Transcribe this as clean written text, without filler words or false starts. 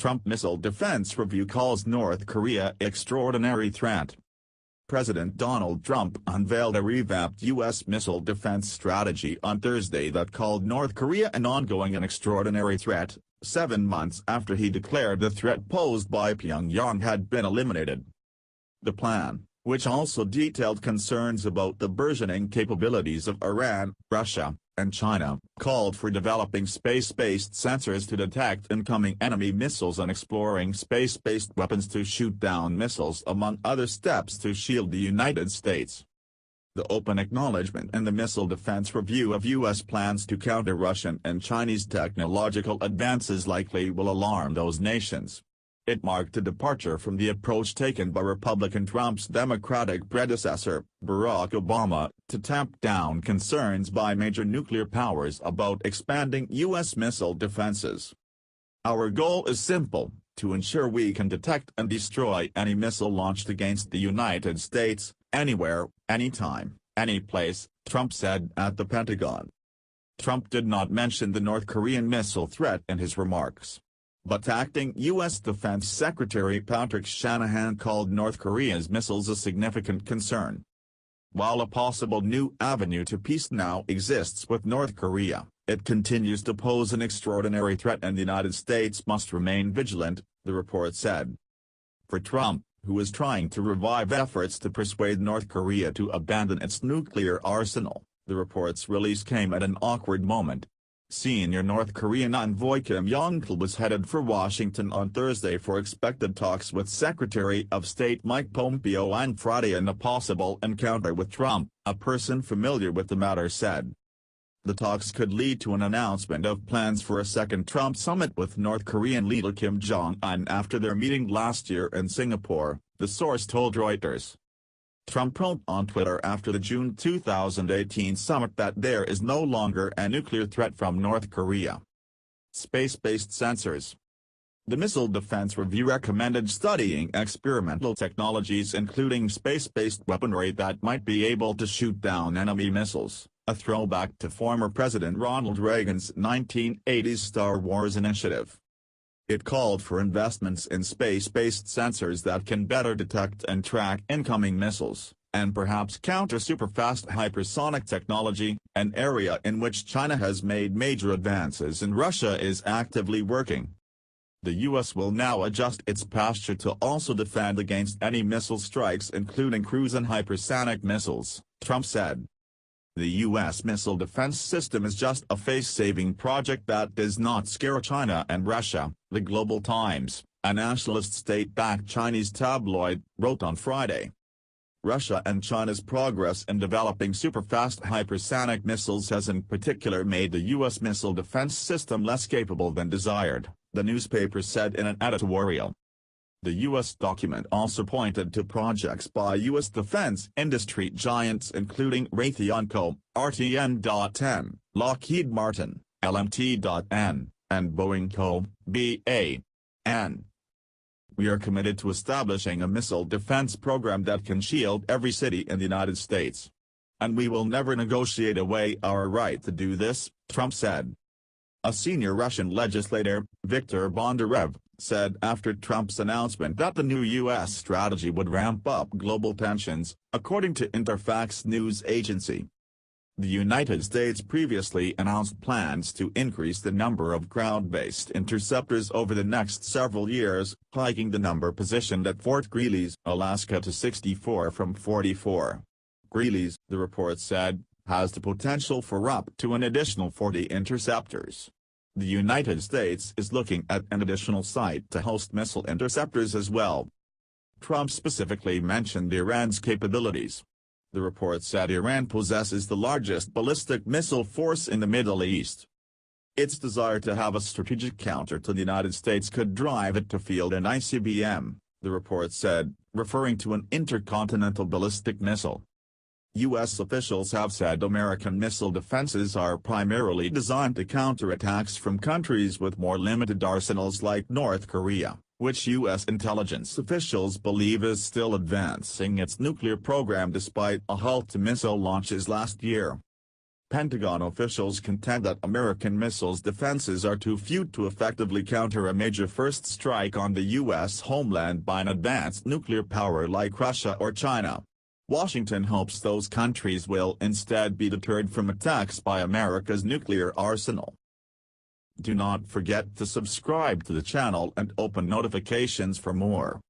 Trump Missile Defense Review calls North Korea extraordinary threat. President Donald Trump unveiled a revamped U.S. missile defense strategy on Thursday that called North Korea an ongoing and extraordinary threat, 7 months after he declared the threat posed by Pyongyang had been eliminated. The plan, which also detailed concerns about the burgeoning capabilities of Iran, Russia, and China, called for developing space-based sensors to detect incoming enemy missiles and exploring space-based weapons to shoot down missiles, among other steps to shield the United States. The open acknowledgement in the Missile Defense Review of U.S. plans to counter Russian and Chinese technological advances likely will alarm those nations. It marked a departure from the approach taken by Republican Trump's Democratic predecessor, Barack Obama, to tamp down concerns by major nuclear powers about expanding U.S. missile defenses. Our goal is simple: to ensure we can detect and destroy any missile launched against the United States, anywhere, anytime, anyplace, Trump said at the Pentagon. Trump did not mention the North Korean missile threat in his remarks. But acting U.S. Defense Secretary Patrick Shanahan called North Korea's missiles a significant concern. While a possible new avenue to peace now exists with North Korea, it continues to pose an extraordinary threat and the United States must remain vigilant, the report said. For Trump, who is trying to revive efforts to persuade North Korea to abandon its nuclear arsenal, the report's release came at an awkward moment. Senior North Korean envoy Kim Jong-il was headed for Washington on Thursday for expected talks with Secretary of State Mike Pompeo on Friday in a possible encounter with Trump, a person familiar with the matter said. The talks could lead to an announcement of plans for a second Trump summit with North Korean leader Kim Jong-un after their meeting last year in Singapore, the source told Reuters. Trump wrote on Twitter after the June 2018 summit that there is no longer a nuclear threat from North Korea. Space-based sensors. The Missile Defense Review recommended studying experimental technologies including space-based weaponry that might be able to shoot down enemy missiles, a throwback to former President Ronald Reagan's 1980s Star Wars initiative. It called for investments in space-based sensors that can better detect and track incoming missiles, and perhaps counter superfast hypersonic technology, an area in which China has made major advances and Russia is actively working. The U.S. will now adjust its posture to also defend against any missile strikes including cruise and hypersonic missiles, Trump said. The U.S. missile defense system is just a face-saving project that does not scare China and Russia, the Global Times, a nationalist state-backed Chinese tabloid, wrote on Friday. Russia and China's progress in developing superfast hypersonic missiles has in particular made the U.S. missile defense system less capable than desired, the newspaper said in an editorial. The U.S. document also pointed to projects by U.S. defense industry giants including Raytheon Co., RTN.10, Lockheed Martin, LMT.N, and Boeing Co., BA.N. We are committed to establishing a missile defense program that can shield every city in the United States. And we will never negotiate away our right to do this, Trump said. A senior Russian legislator, Viktor Bondarev, said after Trump's announcement that the new U.S. strategy would ramp up global tensions, according to Interfax news agency. The United States previously announced plans to increase the number of ground-based interceptors over the next several years, hiking the number positioned at Fort Greely's, Alaska to 64 from 44. Greely's, the report said, has the potential for up to an additional 40 interceptors. The United States is looking at an additional site to host missile interceptors as well. Trump specifically mentioned Iran's capabilities. The report said Iran possesses the largest ballistic missile force in the Middle East. Its desire to have a strategic counter to the United States could drive it to field an ICBM, the report said, referring to an intercontinental ballistic missile. U.S. officials have said American missile defenses are primarily designed to counter attacks from countries with more limited arsenals like North Korea, which U.S. intelligence officials believe is still advancing its nuclear program despite a halt to missile launches last year. Pentagon officials contend that American missiles defenses are too few to effectively counter a major first strike on the U.S. homeland by an advanced nuclear power like Russia or China. Washington hopes those countries will instead be deterred from attacks by America's nuclear arsenal. Do not forget to subscribe to the channel and open notifications for more.